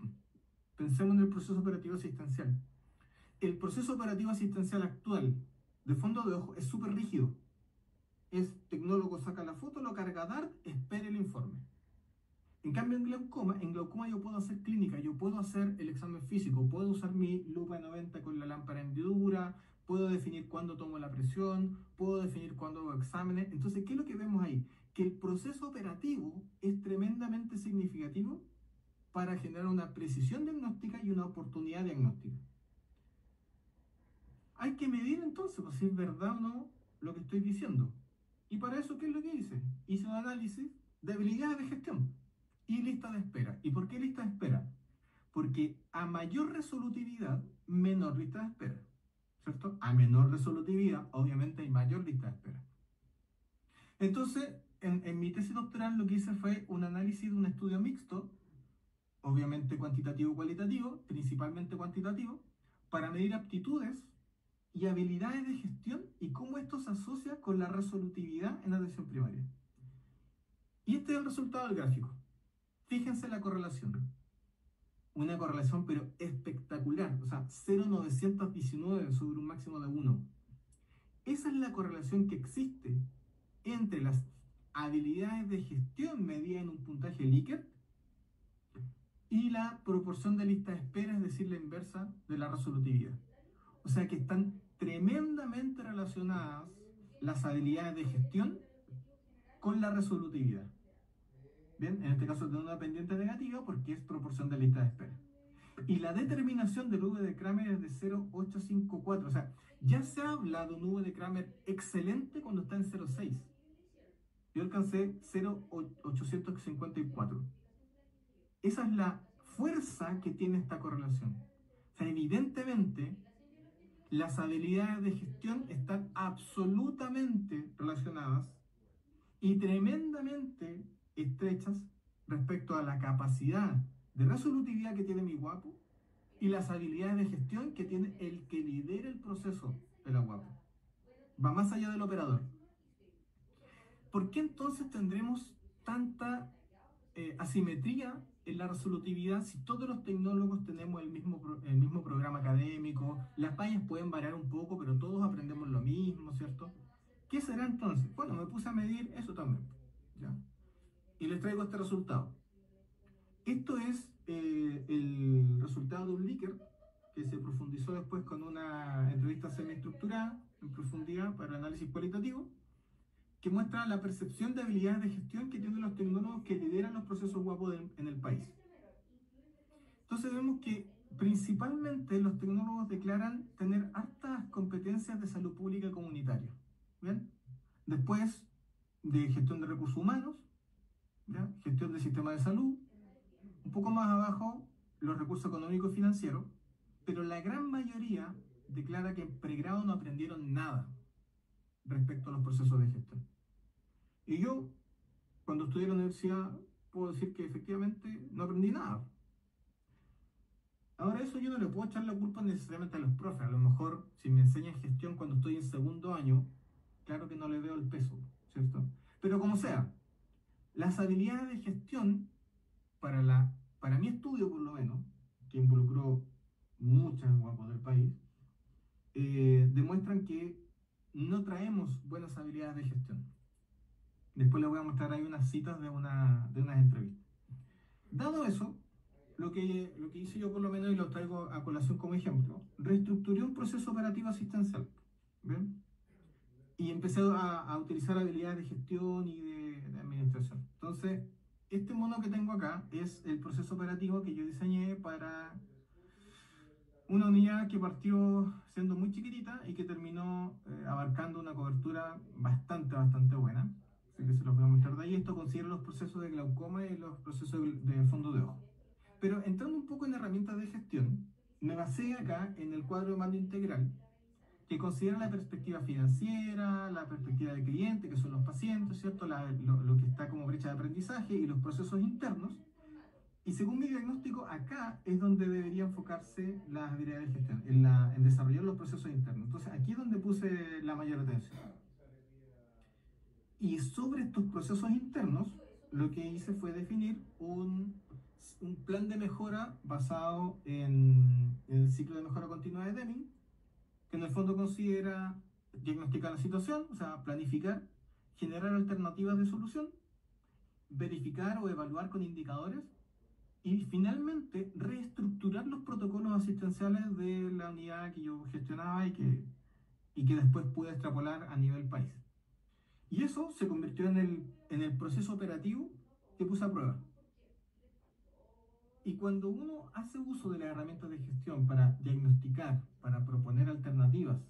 pensemos en el proceso operativo asistencial. El proceso operativo asistencial actual de fondo de ojo es súper rígido. Es tecnólogo saca la foto, lo carga a DART, espere el informe. En cambio, en glaucoma yo puedo hacer clínica, yo puedo hacer el examen físico, puedo usar mi lupa de 90 con la lámpara hendidura, puedo definir cuándo tomo la presión, puedo definir cuándo hago exámenes. Entonces, ¿qué es lo que vemos ahí? Que el proceso operativo es tremendamente significativo para generar una precisión diagnóstica y una oportunidad diagnóstica. Hay que medir entonces pues, si es verdad o no lo que estoy diciendo. Y para eso, ¿qué es lo que hice? Hice un análisis de habilidades de gestión y lista de espera. ¿Y por qué lista de espera? Porque a mayor resolutividad, menor lista de espera. ¿Cierto? A menor resolutividad, obviamente hay mayor lista de espera. Entonces, en mi tesis doctoral lo que hice fue un análisis de un estudio mixto, obviamente cuantitativo y cualitativo, principalmente cuantitativo, para medir aptitudes y habilidades de gestión y cómo esto se asocia con la resolutividad en atención primaria. Y este es el resultado del gráfico. Fíjense la correlación. Una correlación pero espectacular, o sea, 0,919 sobre un máximo de 1. Esa es la correlación que existe entre las habilidades de gestión medidas en un puntaje Likert y la proporción de lista de espera, es decir, la inversa de la resolutividad. O sea que están tremendamente relacionadas las habilidades de gestión con la resolutividad. Bien, en este caso tengo una pendiente negativa porque es proporción de lista de espera. Y la determinación del V de Kramer es de 0,854. O sea, ya se habla de un V de Kramer excelente cuando está en 0,6. Yo alcancé 0,854. Esa es la fuerza que tiene esta correlación. O sea, evidentemente, las habilidades de gestión están absolutamente relacionadas y tremendamente estrechas respecto a la capacidad de resolutividad que tiene mi guapo y las habilidades de gestión que tiene el que lidera el proceso de la guapo. Va más allá del operador. ¿Por qué entonces tendremos tanta asimetría en la resolutividad si todos los tecnólogos tenemos el mismo programa académico? Las vallas pueden variar un poco, pero todos aprendemos lo mismo, ¿cierto? ¿Qué será entonces? Bueno, me puse a medir eso también, ¿ya? Y les traigo este resultado. Esto es el resultado de un Likert que se profundizó después con una entrevista semiestructurada en profundidad para análisis cualitativo, que muestra la percepción de habilidades de gestión que tienen los tecnólogos que lideran los procesos guapos en el país. Entonces vemos que principalmente los tecnólogos declaran tener altas competencias de salud pública comunitaria. ¿Bien? Después de gestión de recursos humanos, ¿ya? Gestión del sistema de salud, un poco más abajo los recursos económicos y financieros, pero la gran mayoría declara que en pregrado no aprendieron nada respecto a los procesos de gestión. Y yo, cuando estudié en la universidad, puedo decir que efectivamente no aprendí nada. Ahora eso yo no le puedo echar la culpa necesariamente a los profes. A lo mejor si me enseñan gestión cuando estoy en segundo año, claro que no le veo el peso, ¿cierto? Pero como sea, las habilidades de gestión para mi estudio por lo menos, que involucró muchas guapas del país, demuestran que no traemos buenas habilidades de gestión. Después les voy a mostrar ahí unas citas de unas entrevistas. Dado eso, lo que hice yo por lo menos, y lo traigo a colación como ejemplo, reestructuré un proceso operativo asistencial. ¿Bien? Y empecé a utilizar habilidades de gestión y de administración. Entonces, este mono que tengo acá es el proceso operativo que yo diseñé para una unidad que partió siendo muy chiquitita y que terminó abarcando una cobertura bastante buena. Así que se los voy a mostrar de ahí. Esto considera los procesos de glaucoma y los procesos de fondo de ojo. Pero entrando un poco en herramientas de gestión, me basé acá en el cuadro de mando integral, que considera la perspectiva financiera, la perspectiva del cliente, que son los pacientes, ¿cierto? Lo que está como brecha de aprendizaje y los procesos internos. Y según mi diagnóstico, acá es donde debería enfocarse las habilidades de gestión, en desarrollar los procesos internos. Entonces, aquí es donde puse la mayor atención. Y sobre estos procesos internos, lo que hice fue definir un plan de mejora basado en el ciclo de mejora continua de Deming, que en el fondo considera diagnosticar la situación, o sea, planificar, generar alternativas de solución, verificar o evaluar con indicadores y finalmente reestructurar los protocolos asistenciales de la unidad que yo gestionaba y que después pude extrapolar a nivel país. Y eso se convirtió en el proceso operativo que puse a prueba. Y cuando uno hace uso de las herramientas de gestión para diagnosticar, para proponer alternativas,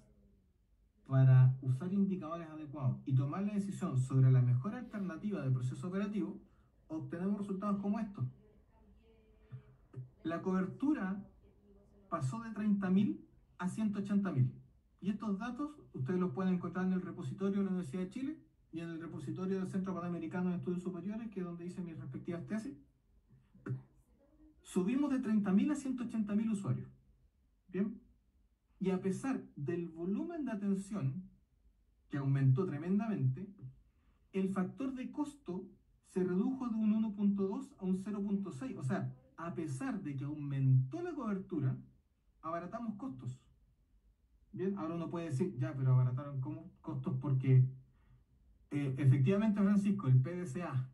para usar indicadores adecuados y tomar la decisión sobre la mejor alternativa del proceso operativo, obtenemos resultados como estos. La cobertura pasó de 30.000 a 180.000. Y estos datos ustedes los pueden encontrar en el repositorio de la Universidad de Chile y en el repositorio del Centro Panamericano de Estudios Superiores, que es donde hice mis respectivas tesis. Subimos de 30.000 a 180.000 usuarios. ¿Bien? Y a pesar del volumen de atención, que aumentó tremendamente, el factor de costo se redujo de un 1.2 a un 0.6. O sea, a pesar de que aumentó la cobertura, abaratamos costos. Bien, ahora uno puede decir, ya, pero abarataron costos porque efectivamente, Francisco, el PDCA,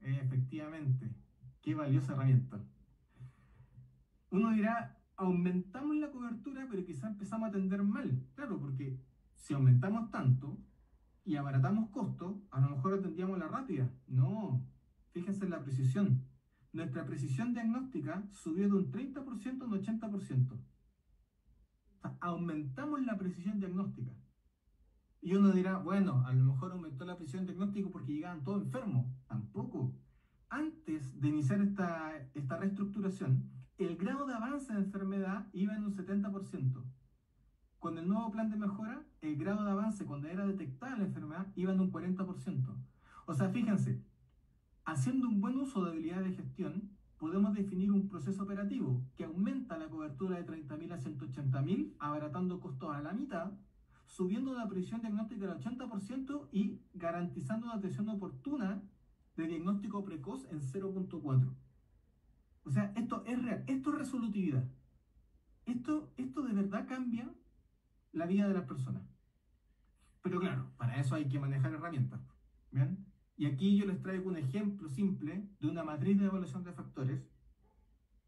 efectivamente, qué valiosa herramienta. Uno dirá, aumentamos la cobertura, pero quizá empezamos a atender mal. Claro, porque si aumentamos tanto y abaratamos costos, a lo mejor atendíamos la rápida. No, fíjense en la precisión. Nuestra precisión diagnóstica subió de un 30% a un 80%. O sea, aumentamos la precisión diagnóstica. Y uno dirá, bueno, a lo mejor aumentó la precisión diagnóstica porque llegaban todos enfermos. Tampoco. Antes de iniciar esta reestructuración, el grado de avance de enfermedad iba en un 70%. Con el nuevo plan de mejora, el grado de avance cuando era detectada la enfermedad iba en un 40%. O sea, fíjense, haciendo un buen uso de habilidades de gestión, podemos definir un proceso operativo que aumenta la cobertura de 30.000 a 180.000, abaratando costos a la mitad, subiendo la precisión diagnóstica al 80% y garantizando una atención oportuna de diagnóstico precoz en 0.4. O sea, esto es real, esto es resolutividad. Esto de verdad cambia la vida de las personas. Pero claro, para eso hay que manejar herramientas. ¿Bien? Y aquí yo les traigo un ejemplo simple de una matriz de evaluación de factores.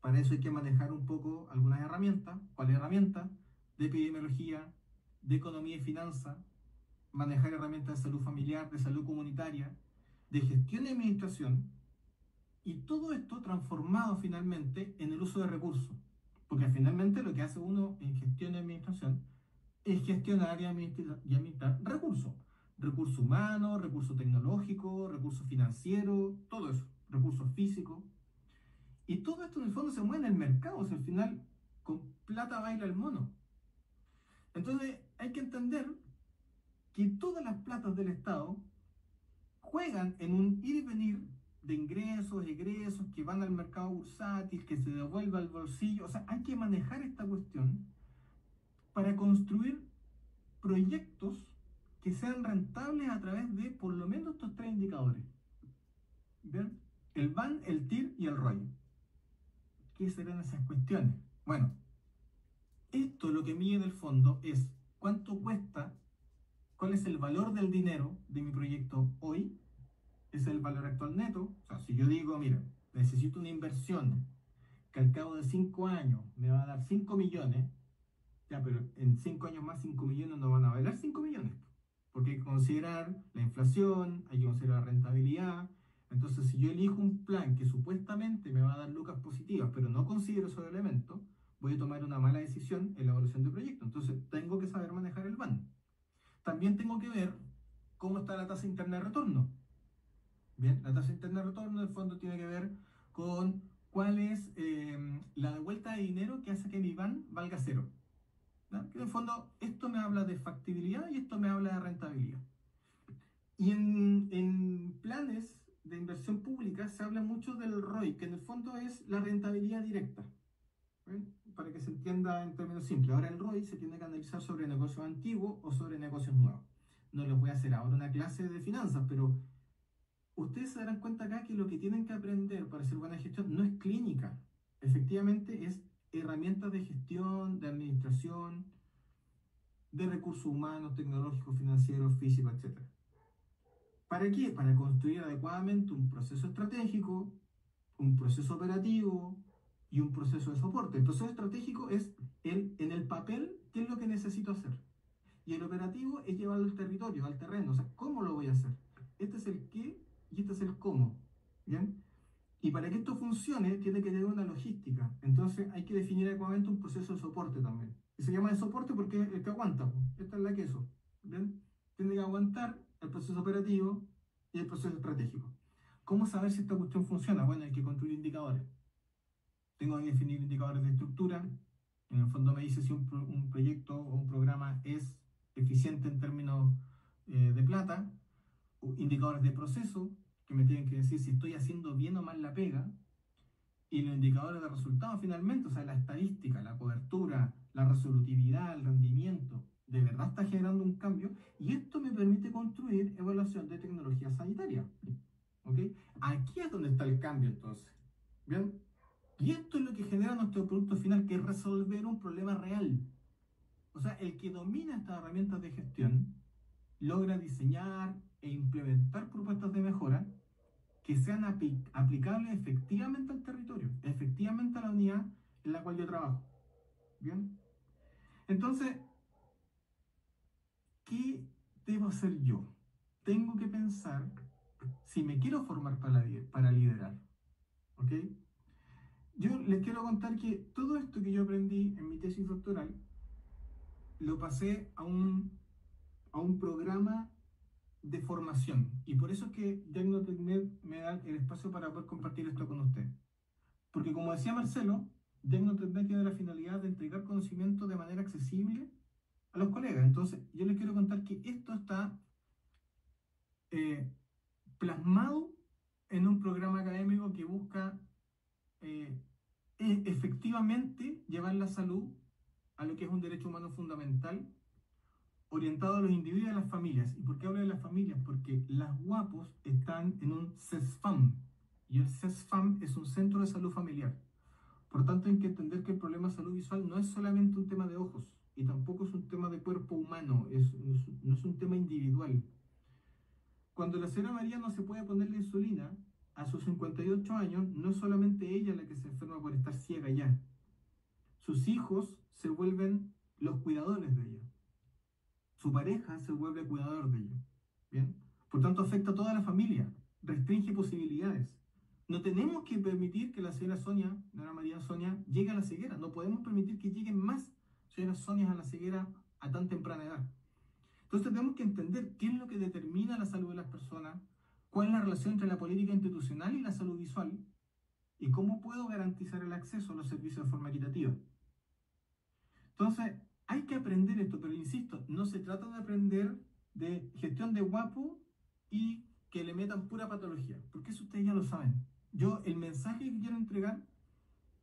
Para eso hay que manejar un poco algunas herramientas. ¿Cuáles herramientas? De epidemiología, de economía y finanzas, manejar herramientas de salud familiar, de salud comunitaria, de gestión y administración, y todo esto transformado finalmente en el uso de recursos. Porque finalmente lo que hace uno en gestión y administración es gestionar y administrar recursos. Recursos humanos, recursos tecnológicos, recursos financieros, todo eso, recursos físicos. Y todo esto en el fondo se mueve en el mercado, o sea, al final con plata baila el mono. Entonces hay que entender que todas las platas del Estado juegan en un ir y venir de ingresos, egresos, que van al mercado bursátil, que se devuelve al bolsillo. O sea, hay que manejar esta cuestión para construir proyectos que sean rentables a través de por lo menos estos tres indicadores. ¿Bien? El BAN, el TIR y el ROI. ¿Qué serán esas cuestiones? Bueno, esto lo que mide en el fondo es cuánto cuesta, cuál es el valor del dinero de mi proyecto hoy, es el valor actual neto. O sea, si yo digo, mira, necesito una inversión que al cabo de 5 años me va a dar 5 millones, ya, pero en 5 años más 5 millones no van a valer 5 millones. Porque hay que considerar la inflación, hay que considerar la rentabilidad. Entonces, si yo elijo un plan que supuestamente me va a dar lucas positivas, pero no considero esos elementos, voy a tomar una mala decisión en la evaluación de proyecto. Entonces, tengo que saber manejar el BAN. También tengo que ver cómo está la tasa interna de retorno. Bien, la tasa interna de retorno en el fondo tiene que ver con cuál es la devuelta de dinero que hace que mi BAN valga cero. ¿No? Que en el fondo esto me habla de factibilidad y esto me habla de rentabilidad. Y en planes de inversión pública se habla mucho del ROI, que en el fondo es la rentabilidad directa. ¿Ven? Para que se entienda en términos simples. Ahora el ROI se tiene que analizar sobre negocios antiguos o sobre negocios nuevos. No les voy a hacer ahora una clase de finanzas, pero ustedes se darán cuenta acá que lo que tienen que aprender para hacer buena gestión no es clínica. Efectivamente es herramientas de gestión, de administración, de recursos humanos, tecnológicos, financieros, físicos, etc. ¿Para qué? Para construir adecuadamente un proceso estratégico, un proceso operativo y un proceso de soporte. El proceso estratégico es en el papel qué es lo que necesito hacer. Y el operativo es llevarlo al territorio, al terreno. O sea, ¿cómo lo voy a hacer? Este es el qué y este es el cómo. ¿Bien? Y para que esto funcione, tiene que tener una logística. Entonces hay que definir adecuadamente un proceso de soporte también. Y se llama de soporte porque es el que aguanta. Esta es la queso. ¿Bien? Tiene que aguantar el proceso operativo y el proceso estratégico. ¿Cómo saber si esta cuestión funciona? Bueno, hay que construir indicadores. Tengo que definir indicadores de estructura. En el fondo me dice si un proyecto o un programa es eficiente en términos de plata. Indicadores de proceso, que me tienen que decir si estoy haciendo bien o mal la pega. Y los indicadores de resultados finalmente, o sea, la estadística, la cobertura, la resolutividad, el rendimiento, de verdad está generando un cambio. Y esto me permite construir evaluación de tecnología sanitaria. ¿Ok? Aquí es donde está el cambio entonces. ¿Bien? Y esto es lo que genera nuestro producto final, que es resolver un problema real. O sea, el que domina estas herramientas de gestión logra diseñar e implementar propuestas de mejora que sean aplicables efectivamente al territorio, efectivamente a la unidad en la cual yo trabajo. ¿Bien? Entonces, ¿qué debo hacer yo? tengo que pensar si me quiero formar para liderar. ¿Ok? Yo les quiero contar que todo esto que yo aprendí en mi tesis doctoral lo pasé a un programa de formación. Y por eso es que Diagnotecnet me da el espacio para poder compartir esto con usted. Porque como decía Marcelo, Diagnotecnet tiene la finalidad de entregar conocimiento de manera accesible a los colegas. Entonces, yo les quiero contar que esto está eh, plasmado en un programa académico que busca eh, efectivamente llevar la salud a lo que es un derecho humano fundamental orientado a los individuos y a las familias. ¿Y por qué hablo de las familias? Porque las guapos están en un CESFAM y el CESFAM es un centro de salud familiar. Por tanto, hay que entender que el problema de salud visual no es solamente un tema de ojos y tampoco es un tema de cuerpo humano, no es un tema individual. Cuando la señora María no se puede poner la insulina a sus 58 años, no es solamente ella la que se enferma por estar ciega ya. Sus hijos se vuelven los cuidadores de ella. Su pareja se vuelve cuidador de ella. ¿Bien? Por tanto, afecta a toda la familia, restringe posibilidades. No tenemos que permitir que la señora Sonia, la María Sonia, llegue a la ceguera. No podemos permitir que lleguen más señoras Sonias a la ceguera a tan temprana edad. Entonces tenemos que entender qué es lo que determina la salud de las personas, cuál es la relación entre la política institucional y la salud visual, y cómo puedo garantizar el acceso a los servicios de forma equitativa. Entonces, hay que aprender esto, pero insisto, no se trata de aprender de gestión de guapo y que le metan pura patología, porque eso ustedes ya lo saben. Yo, el mensaje que quiero entregar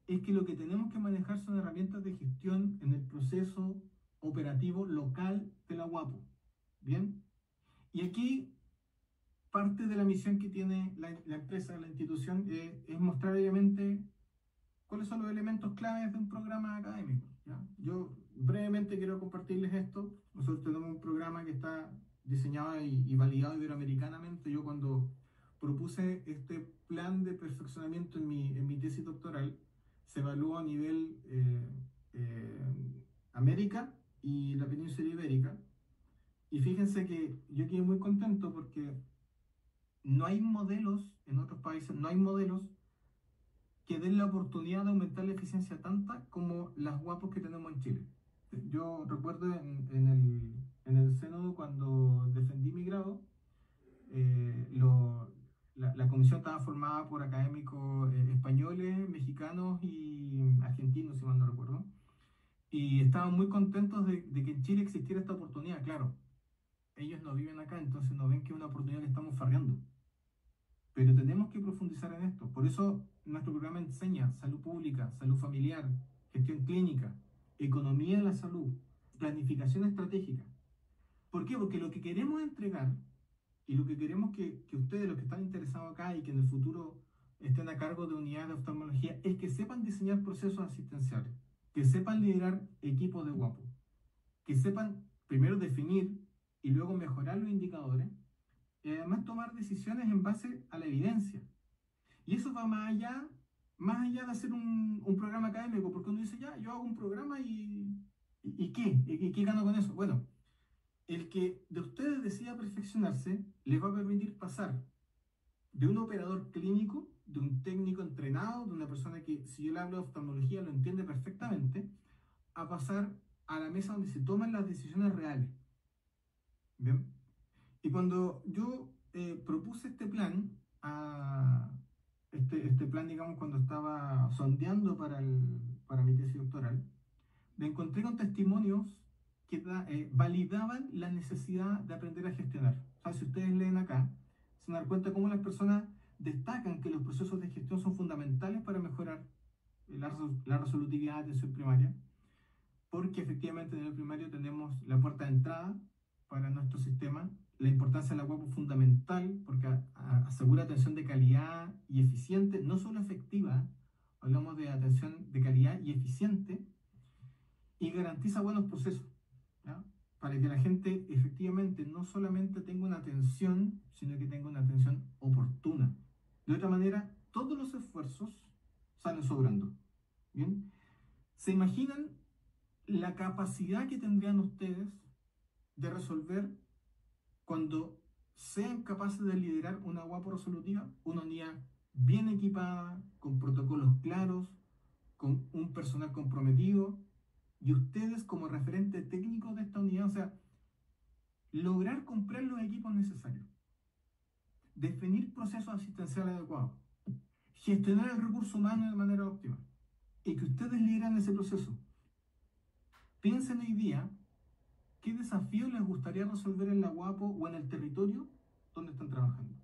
es que lo que tenemos que manejar son herramientas de gestión en el proceso operativo local de la guapo. ¿Bien? Y aquí parte de la misión que tiene la empresa, la institución, es mostrar obviamente cuáles son los elementos claves de un programa académico. ¿Ya? Yo brevemente quiero compartirles esto. Nosotros tenemos un programa que está diseñado y validado iberoamericanamente. Yo cuando propuse este plan de perfeccionamiento en mi tesis doctoral, se evaluó a nivel América y la península ibérica. Y fíjense que yo quedé muy contento porque no hay modelos en otros países, no hay modelos que den la oportunidad de aumentar la eficiencia tanta como las guapos que tenemos en Chile. Yo recuerdo en el Senado cuando defendí mi grado, la comisión estaba formada por académicos españoles, mexicanos y argentinos, si mal no recuerdo, y estaban muy contentos de que en Chile existiera esta oportunidad. Claro, ellos no viven acá, entonces no ven que es una oportunidad que estamos farreando. Pero tenemos que profundizar en esto. Por eso nuestro programa enseña salud pública, salud familiar, gestión clínica, economía de la salud, planificación estratégica. ¿Por qué? Porque lo que queremos entregar y lo que queremos que ustedes, los que están interesados acá y que en el futuro estén a cargo de unidades de oftalmología, es que sepan diseñar procesos asistenciales, que sepan liderar equipos de guapo, que sepan primero definir y luego mejorar los indicadores y además tomar decisiones en base a la evidencia. Y eso va más allá de hacer un programa académico, porque uno dice, ya, yo hago un programa ¿y qué? ¿Y qué gano con eso? Bueno, el que de ustedes decida perfeccionarse les va a permitir pasar de un operador clínico, de un técnico entrenado, de una persona que si yo le hablo de oftalmología lo entiende perfectamente, a pasar a la mesa donde se toman las decisiones reales. ¿Bien? Y cuando yo propuse este plan, este plan, digamos, cuando estaba sondeando para mi tesis doctoral, me encontré con testimonios que validaban la necesidad de aprender a gestionar. O sea, si ustedes leen acá, se van a dar cuenta cómo las personas destacan que los procesos de gestión son fundamentales para mejorar la resolutividad de atención primaria, porque efectivamente en el primario tenemos la puerta de entrada para nuestro sistema, la importancia de la guapo es fundamental porque asegura atención de calidad y eficiente, no solo efectiva, hablamos de atención de calidad y eficiente, y garantiza buenos procesos, ¿ya? Para que la gente efectivamente no solamente tenga una atención, sino que tenga una atención oportuna. De otra manera, todos los esfuerzos salen sobrando. ¿Bien? ¿Se imaginan la capacidad que tendrían ustedes de resolver cuando sean capaces de liderar una guapo resolutiva, una unidad bien equipada, con protocolos claros, con un personal comprometido, y ustedes como referente técnico de esta unidad, o sea, lograr comprar los equipos necesarios, definir procesos asistenciales adecuados, gestionar el recurso humano de manera óptima, y que ustedes lideran ese proceso. Piensen hoy día qué desafío les gustaría resolver en la Guapo o en el territorio donde están trabajando.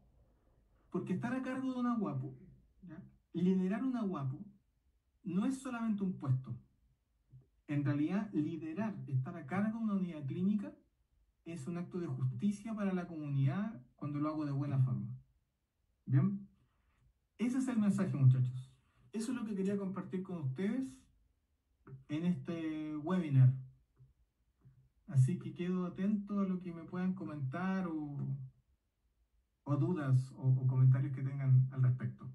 Porque estar a cargo de una Guapo, ¿ya? Liderar una Guapo, no es solamente un puesto. En realidad, liderar, estar a cargo de una unidad clínica, es un acto de justicia para la comunidad cuando lo hago de buena forma. ¿Bien? Ese es el mensaje, muchachos. Eso es lo que quería compartir con ustedes en este webinar. Así que quedo atento a lo que me puedan comentar o dudas o comentarios que tengan al respecto.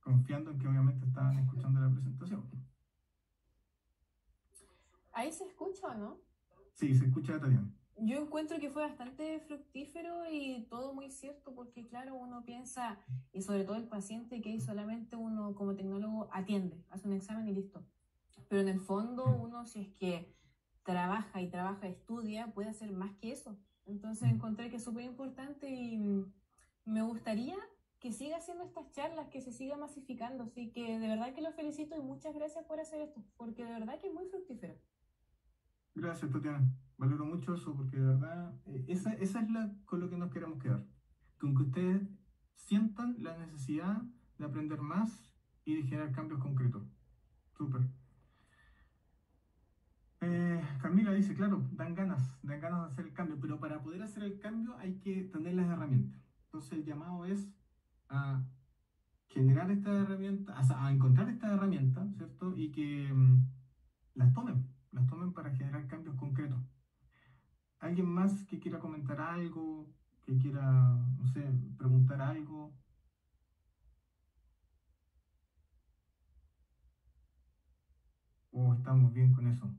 Confiando en que obviamente estaban escuchando la presentación. ¿Ahí se escucha o no? Sí, se escucha, Tatiana. Yo encuentro que fue bastante fructífero y todo muy cierto porque, claro, uno piensa, y sobre todo el paciente, que solamente uno como tecnólogo atiende, hace un examen y listo. Pero en el fondo uno, si es que trabaja, estudia, puede hacer más que eso. Entonces encontré que es súper importante y me gustaría que siga haciendo estas charlas, que se siga masificando. Así que de verdad que lo felicito y muchas gracias por hacer esto, porque de verdad que es muy fructífero. Gracias, Tatiana. Valoro mucho eso porque de verdad, esa es con lo que nos queremos quedar. Con que ustedes sientan la necesidad de aprender más y de generar cambios concretos. Súper. Camila dice, claro, dan ganas de hacer el cambio, pero para poder hacer el cambio hay que tener las herramientas. Entonces el llamado es a generar estas herramientas, o sea, a encontrar estas herramientas, ¿cierto? Y que las tomen para generar cambios concretos. ¿Alguien más que quiera comentar algo, que quiera, no sé, preguntar algo? ¿O estamos bien con eso?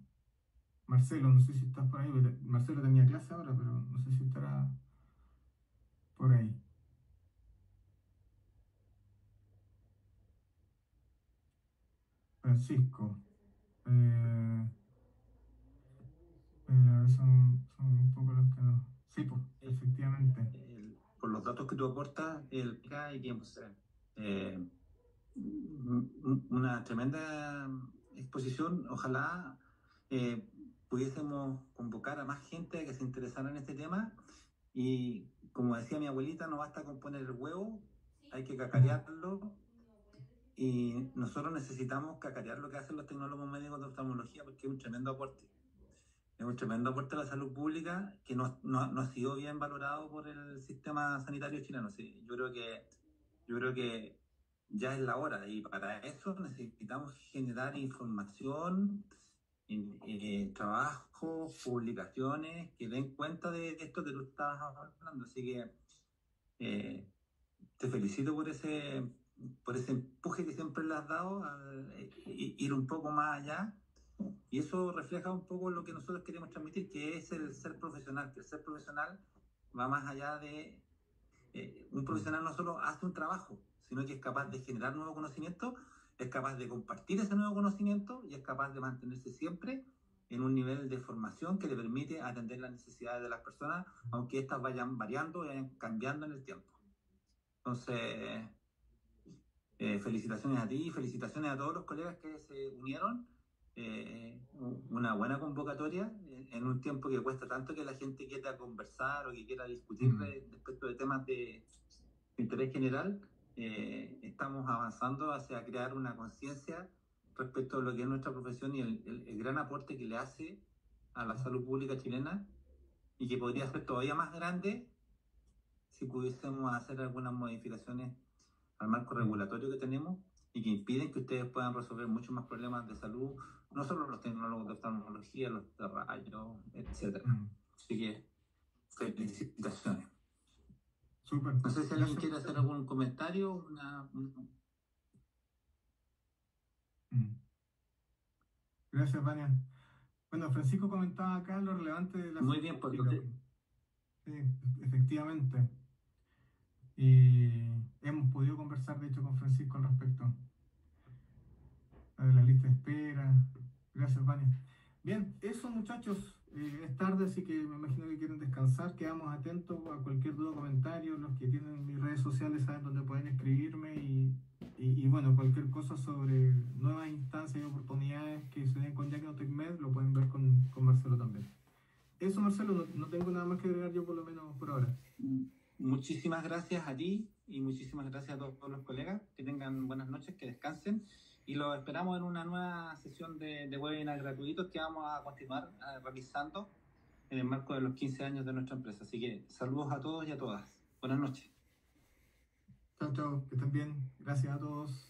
Marcelo, no sé si estás por ahí. Marcelo tenía clase ahora, pero no sé si estará por ahí. Francisco. Son un poco los que no. Sí, pues, efectivamente. Por los datos que tú aportas, hay que una tremenda exposición. Ojalá pudiésemos convocar a más gente que se interesara en este tema. Y como decía mi abuelita, no basta con poner el huevo, hay que cacarearlo. Y nosotros necesitamos cacarear lo que hacen los tecnólogos médicos de oftalmología porque es un tremendo aporte. Es un tremendo aporte a la salud pública que no ha sido bien valorado por el sistema sanitario chileno. Sí, yo creo que ya es la hora y para eso necesitamos generar información, trabajos, publicaciones que den cuenta de esto que tú estabas hablando. Así que te felicito por ese empuje que siempre le has dado al ir un poco más allá. Y eso refleja un poco lo que nosotros queremos transmitir, que es el ser profesional, que el ser profesional va más allá de... un profesional no solo hace un trabajo, sino que es capaz de generar nuevo conocimiento, es capaz de compartir ese nuevo conocimiento y es capaz de mantenerse siempre en un nivel de formación que le permite atender las necesidades de las personas, aunque éstas vayan variando y vayan cambiando en el tiempo. Entonces, felicitaciones a ti, felicitaciones a todos los colegas que se unieron. Una buena convocatoria en un tiempo que cuesta tanto que la gente quiera conversar o que quiera discutir respecto de temas de interés general. Estamos avanzando hacia crear una conciencia respecto a lo que es nuestra profesión y el gran aporte que le hace a la salud pública chilena y que podría ser todavía más grande si pudiésemos hacer algunas modificaciones al marco regulatorio que tenemos y que impiden que ustedes puedan resolver muchos más problemas de salud, no solo los tecnólogos de oftalmología, los de rayos, etc. Así que felicitaciones. Súper. No sé si alguien quiere hacer algún comentario. Gracias, Vania. Bueno, Francisco comentaba acá lo relevante de la Muy bien, pues cibernética. Sí, efectivamente. Y hemos podido conversar, de hecho, con Francisco al respecto. La de la lista de espera. Gracias, Vania. Bien, eso muchachos, es tarde, así que me imagino que quieren descansar. Quedamos atentos a cualquier duda o comentario. Los que tienen mis redes sociales saben dónde pueden escribirme y bueno, cualquier cosa sobre nuevas instancias y oportunidades que se den con Jackie TechMed lo pueden ver con Marcelo también. Eso, Marcelo, no tengo nada más que agregar yo por lo menos por ahora. Muchísimas gracias a ti y muchísimas gracias a todos los colegas. Que tengan buenas noches, que descansen. Y los esperamos en una nueva sesión de webinar gratuitos que vamos a continuar realizando en el marco de los 15 años de nuestra empresa. Así que saludos a todos y a todas. Buenas noches. Chao, chao, que estén bien. Gracias a todos.